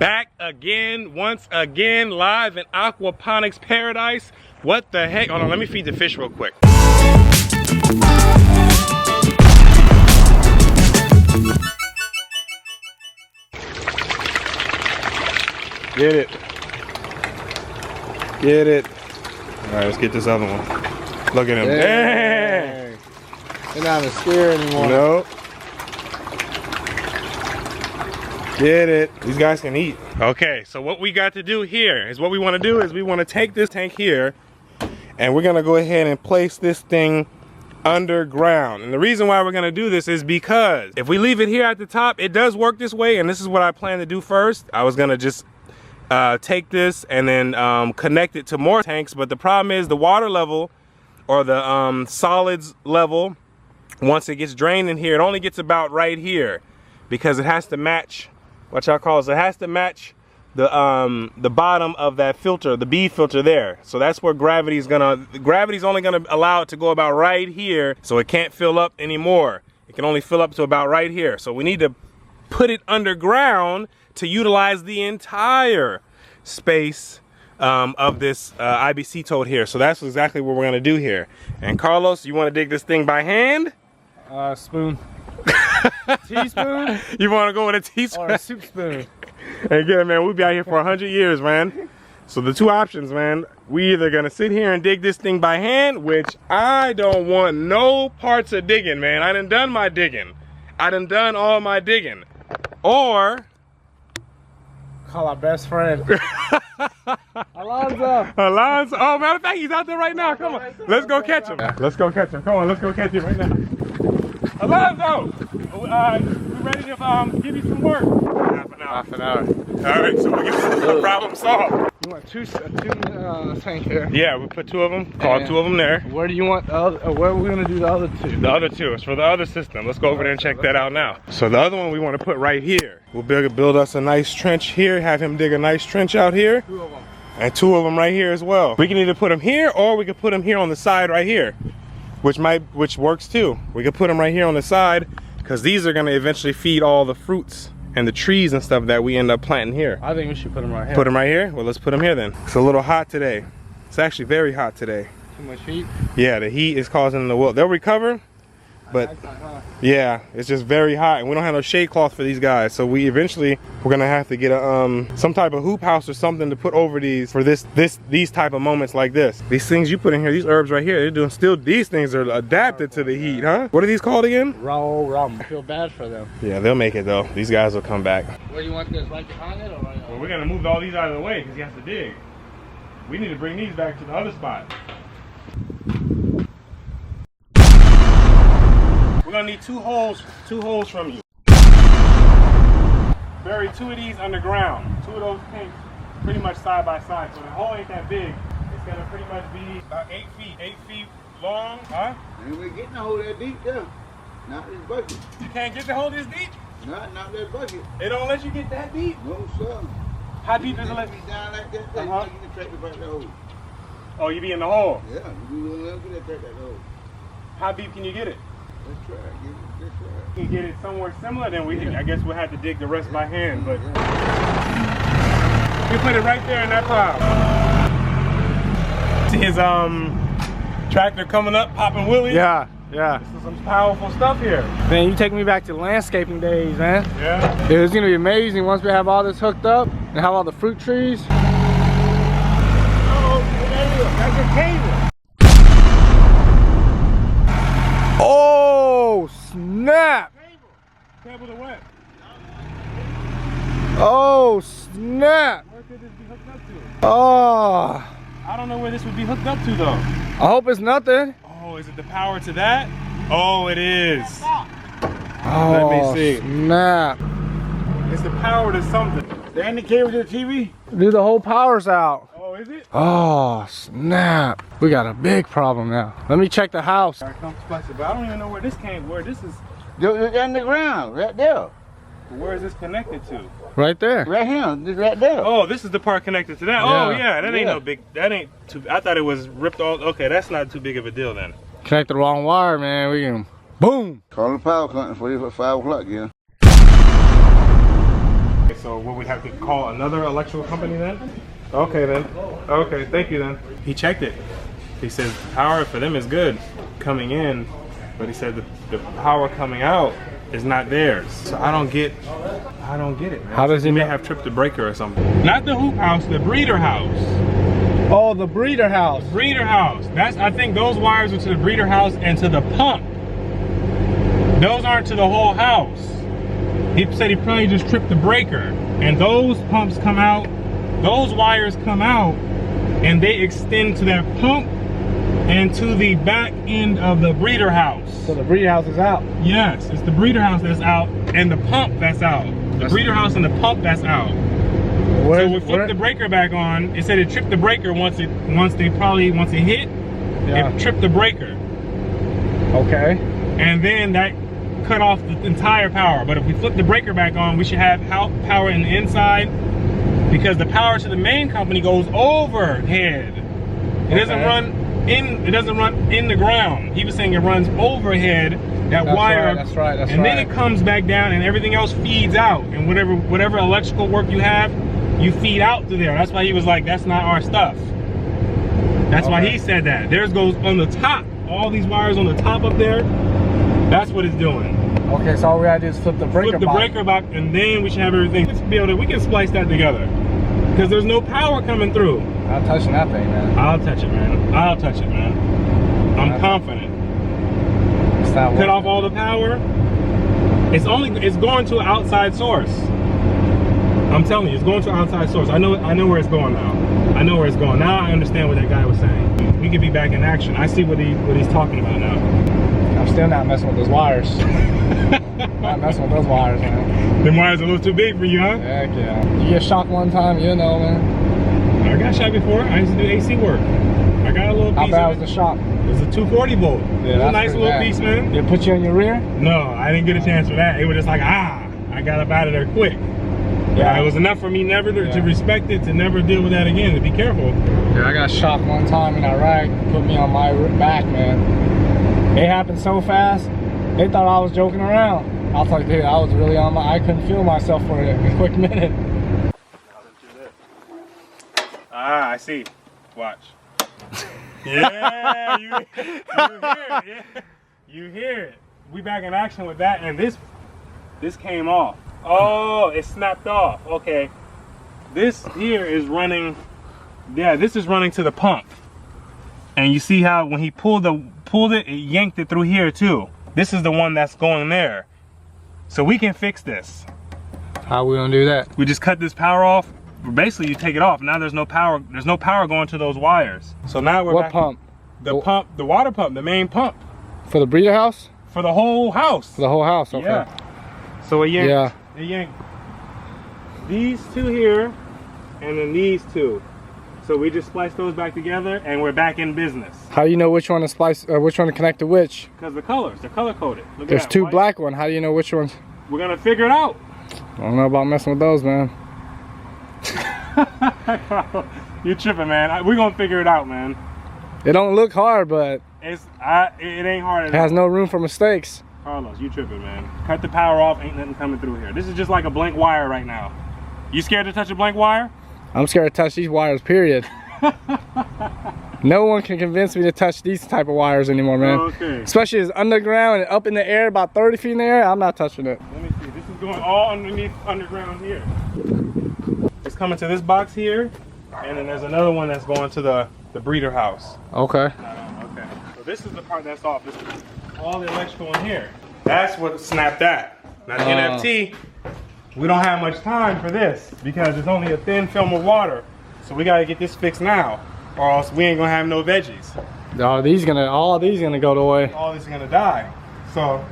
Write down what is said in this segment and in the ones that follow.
Back again, once again, live in Aquaponics paradise. What the heck? Hold on, let me feed the fish real quick. Get it. Get it. All right, let's get this other one. Look at him. Dang. They're not even scared anymore. Nope. Get it. These guys can eat. Okay, so what we got to do here is what we want to do is we want to take this tank here and we're going to go ahead and place this thing underground. And the reason why we're going to do this is because if we leave it here at the top, it does work this way. And this is what I plan to do first. I was going to just take this and then connect it to more tanks. But the problem is the water level or the solids level, once it gets drained in here, it only gets about right here because it has to match what y'all call it. It has to match the bottom of that filter, the bead filter there. So that's where gravity's only gonna allow it to go about right here, so it can't fill up anymore. It can only fill up to about right here. So we need to put it underground to utilize the entire space of this IBC toad here. So that's exactly what we're gonna do here. And Carlos, you wanna dig this thing by hand? Spoon. Teaspoon? You want to go with a teaspoon? Or a soup spoon. And again, man, we'll be out here for 100 years, man. So the two options, man, we either gonna sit here and dig this thing by hand, which I don't want no parts of digging, man. I done my digging. I done all my digging. Or call our best friend. Alonzo. Alonzo. Oh, matter of fact, he's out there right now. Come on. Let's go catch him. Let's go catch him. Come on, let's go catch him right now. Alonzo! We ready to give you some work? Half an hour. All right, so we get the problem solved. You want two tank here? Yeah, we put two of them. Call two of them there. Where do you want the other? Where are we gonna do the other two? The other two is for the other system. Let's go over there and check that out now. So the other one we want to put right here. We'll build us a nice trench here. Have him dig a nice trench out here. Two of them. And two of them right here as well. We can either put them here or we can put them here on the side right here, which works too. We could put them right here on the side because these are gonna eventually feed all the fruits and the trees and stuff that we end up planting here. I think we should put them right here. Put them right here? Well, let's put them here then. It's a little hot today. It's actually very hot today. Too much heat? Yeah, the heat is causing them to wilt. They'll recover, but yeah, it's just very hot and we don't have no shade cloth for these guys. So we're gonna have to get a some type of hoop house or something to put over these for these type of moments like this. These things you put in here, these herbs right here, these things are adapted to the heat, huh? What are these called again? Raw rum. I feel bad for them. Yeah, they'll make it though. These guys will come back. Where do you want this? Right behind it or right? Well, we're gonna move all these out of the way because he has to dig. We need to bring these back to the other spot. We're gonna need two holes from you. Bury two of these underground. Two of those tanks pretty much side by side. So the hole ain't that big. It's gonna pretty much be about 8 feet long, huh? And we're getting a hole that deep there. Not this bucket. You can't get the hole this deep? Not that bucket. It don't let you get that deep? No, sir. How deep does it let me down like that? You can track the back that hole. Oh, you be in the hole? Yeah, you do a little bit of track that hole. How deep can you get it? Let's try it. Let's try it. You can get it somewhere similar, then I guess we'll have to dig the rest by hand, but you put it right there in that pile. See his tractor coming up, popping wheelies? Yeah, yeah. This is some powerful stuff here. Man, you take me back to landscaping days, man. Yeah. It's gonna be amazing once we have all this hooked up and have all the fruit trees. Oh, that's a cable. Oh, snap! Cable to what? Oh, snap! Where could this be hooked up to? Oh, I don't know where this would be hooked up to though. I hope it's nothing. Oh, is it the power to that? Oh, it is. Oh, let me see. Snap. It's the power to something. They ain't the cable to the TV? Dude, the whole power's out. Oh, is it? Oh, snap. We got a big problem now. Let me check the house. But I don't even know where this came. Where this is? They're in the ground, right there. Where is this connected to? Right there. Right here, this right there. Oh, this is the part connected to that. Yeah. Oh yeah, that ain't no big. That ain't too. I thought it was ripped all. Okay, that's not too big of a deal then. Connect the wrong wire, man. We can boom. Call the power company for you at 5 o'clock, yeah. so what we'd have to call another electrical company then? Okay then. Okay, thank you then. He checked it. He says power for them is good coming in, but he said the power coming out is not theirs. So I don't get it, man. How does he may know? have tripped the breaker or something? Not the hoop house, the breeder house. Oh, the breeder house. Breeder house. That's, I think those wires are to the breeder house and to the pump. Those aren't to the whole house. He said he probably just tripped the breaker, and those pumps come out, those wires come out, and they extend to that pump and to the back end of the breeder house. So the breeder house is out. Yes, it's the breeder house that's out and the pump that's out. The breeder house and the pump that's out. So we flipped the breaker back on. It said it tripped the breaker once it hit, it tripped the breaker. Okay. And then that cut off the entire power. But if we flip the breaker back on, we should have power in the inside, because the power to the main company goes overhead. It doesn't run in the ground. He was saying it runs overhead, that wire. That's right. And then it comes back down and everything else feeds out. And whatever electrical work you have, you feed out to there. That's why he was like, that's not our stuff. That's why he said that. Theirs goes on the top. All these wires on the top up there, that's what it's doing. Okay, so all we gotta do is flip the breaker box. Flip the breaker box, and then we should have everything. We can splice that together. Because there's no power coming through. I'm touching that thing, man. I'll touch it, man. I'll touch it, man. I'm confident. It's not Cut off all the power. It's going to an outside source. I'm telling you, it's going to an outside source. I know where it's going now. I know where it's going. Now I understand what that guy was saying. We could be back in action. I see what he's talking about now. I'm still not messing with those wires. Not messing with those wires, man. Them wires are a little too big for you, huh? Heck yeah. You get shocked one time, you know, man. I got shocked before. I used to do AC work. I got a little piece. How bad was the shock? It was a 240 volt. Yeah, it was a nice little piece, man. Did it put you in your rear? No, I didn't get a chance for that. It was just like, I got up out of there quick. Yeah, it was enough for me never to respect it, to never deal with that again, to be careful. Yeah, I got shocked one time in Iraq, put me on my back, man. It happened so fast, they thought I was joking around. I was like, dude, I was really I couldn't feel myself for a quick minute. Ah, I see. Watch. Yeah, you hear it. Yeah. You hear it. We back in action with that, and this came off. Oh, it snapped off. Okay. This here is running. Yeah, this is running to the pump. And you see how when he pulled it, it yanked it through here too. This is the one that's going there. So we can fix this. How we gonna do that? We just cut this power off. Basically, you take it off. Now there's no power. There's no power going to those wires. So now we're back. What pump? The water pump, the main pump. For the breeder house? For the whole house. For the whole house. Okay. Yeah. So it yanked. It yanked these two here, and then these two. So we just spliced those back together, and we're back in business. How do you know which one to splice, which one to connect to which? Because the colors, they're color coded. Look There's at that, two white. black ones. How do you know which ones? We're gonna figure it out. I don't know about messing with those, man. You're tripping, man. We're gonna figure it out, man. It don't look hard, but It ain't hard at it all. has no room for mistakes. Carlos, you tripping, man. Cut the power off, ain't nothing coming through here. This is just like a blank wire right now. You scared to touch a blank wire? I'm scared to touch these wires, period. No one can convince me to touch these type of wires anymore, man. Okay. Especially as underground and up in the air, about 30 feet in the air, I'm not touching it. Let me see. This is going all underground here. It's coming to this box here, and then there's another one that's going to the breeder house. Okay. Okay. So this is the part that's off. This is all the electrical in here. That's what snapped that. Now the NFT, we don't have much time for this because it's only a thin film of water. So we gotta get this fixed now, or else we ain't gonna have no veggies. All these gonna go the way. All this is gonna die. So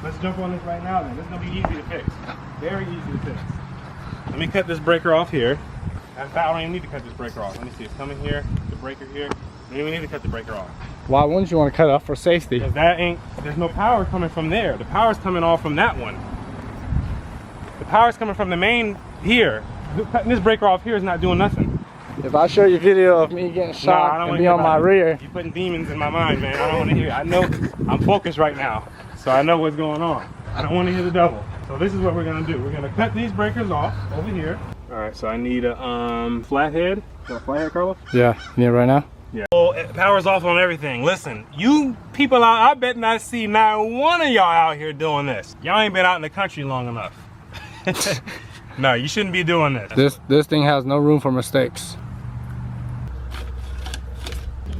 let's jump on this right now then. This is gonna be easy to fix. Very easy to fix. Let me cut this breaker off here. In fact, I don't even need to cut this breaker off. Let me see, it's coming here, the breaker here. I don't even need to cut the breaker off. Why wouldn't you want to cut it off for safety? Because there's no power coming from there. The power's coming off from that one. The power's coming from the main here. Cutting this breaker off here is not doing nothing. If I show you a video of me getting shot and be on my rear. You're putting demons in my mind, man. I don't want to hear it. I know I'm focused right now, so I know what's going on. I don't want to hear the devil. So this is what we're gonna do. We're gonna cut these breakers off over here. All right, so I need a flathead. Got a flathead, Carlos? Yeah, you need it right now? Yeah. Oh, it powers off on everything. Listen, you people out, I bet not see not one of y'all out here doing this. Y'all ain't been out in the country long enough. No, you shouldn't be doing this. This thing has no room for mistakes.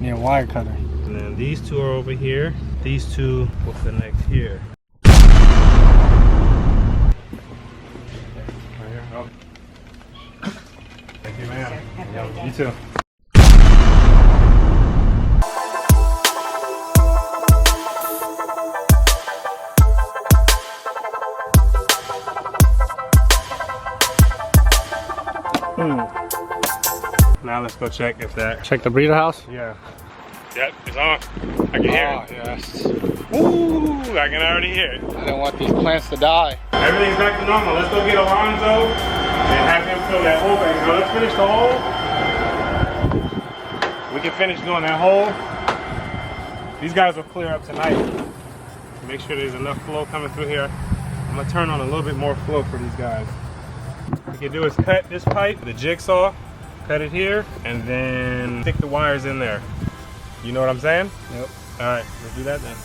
Need a wire cutter. And then these two are over here. These two will connect here. Right here. Oh. Thank you, man. You too. Now let's go check if that. Check the breeder house? Yeah. Yep, it's on. I can hear it. Yes. Ooh, I can already hear it. I don't want these plants to die. Everything's back to normal. Let's go get Alonzo and have him fill that hole back. Now let's finish the hole. We can finish doing that hole. These guys will clear up tonight. Make sure there's enough flow coming through here. I'm gonna turn on a little bit more flow for these guys. What you can do is cut this pipe, the jigsaw, cut it here, and then stick the wires in there. You know what I'm saying? Yep. All right, let's do that then.